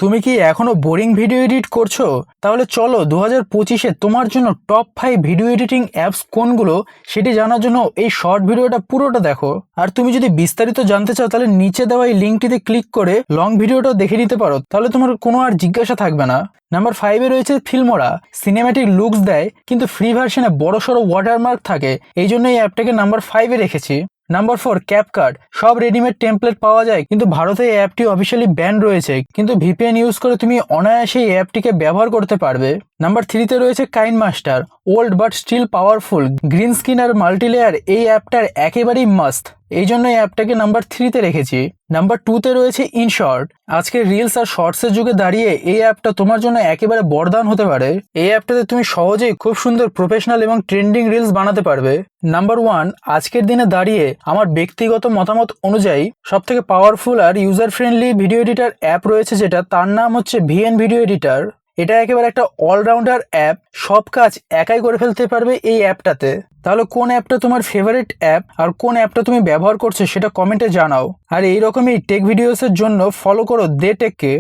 তুমি কি এখনো বোরিং ভিডিও এডিট করছো? তাহলে চলো 2025-এ তোমার জন্য টপ 5 ভিডিও এডিটিং অ্যাপস কোনগুলো সেটি জানার জন্য এই শর্ট ভিডিওটা পুরোটা দেখো। আর তুমি যদি বিস্তারিত জানতে চাও তাহলে নিচে দেওয়া এই লিঙ্কটিতে ক্লিক করে লং ভিডিওটাও দেখে নিতে পারো, তাহলে তোমার কোনো আর জিজ্ঞাসা থাকবে না। নাম্বার 5-এ রয়েছে ফিল্মোরা। সিনেম্যাটিক লুকস দেয় কিন্তু ফ্রি ভার্সনে বড়সড় ওয়াটারমার্ক থাকে, এই জন্য এই অ্যাপটাকে নাম্বার 5-এ রেখেছি। Number 4 CapCut. সব রেডিমেড টেমপ্লেট পাওয়া যায় কিন্তু ভারতে এই অ্যাপটি অফিসিয়ালি ব্যান রয়েছে, কিন্তু ভিপিএন ইউজ করে তুমি অনায়াসে এই অ্যাপটিকে ব্যবহার করতে পারবে। নাম্বার 3-তে রয়েছে KineMaster. Old but still powerful, green screen আর মাল্টিলেয়ার এই অ্যাপটার একেবারেই মাস্ট, এই জন্য এই অ্যাপটাকে নাম্বার 3-তে রেখেছি। নাম্বার 2-তে রয়েছে ইনশর্ট। আজকে রিলস আর শর্টসের যুগে দাঁড়িয়ে এই অ্যাপটা তোমার জন্য একেবারে বরদান হতে পারে। এই অ্যাপটাতে তুমি সহজেই খুব সুন্দর প্রফেশনাল এবং ট্রেন্ডিং রিলস বানাতে পারবে। নাম্বার 1, আজকের দিনে দাঁড়িয়ে আমার ব্যক্তিগত মতামত অনুযায়ী সবথেকে পাওয়ারফুল আর user friendly video editor app রয়েছে, যেটা তার নাম হচ্ছে ভিএন ভিডিও এডিটার। এটা একেবারে একটা অলরাউন্ডার অ্যাপ, সব কাজ একাই করে ফেলতে পারবে এই অ্যাপটাতে। তাহলে কোন অ্যাপটা তোমার ফেভারিট অ্যাপ আর কোন অ্যাপটা তুমি ব্যবহার করছো সেটা কমেন্টে জানাও। আর এইরকমই টেক ভিডিওসের জন্য ফলো করো দে টেককে।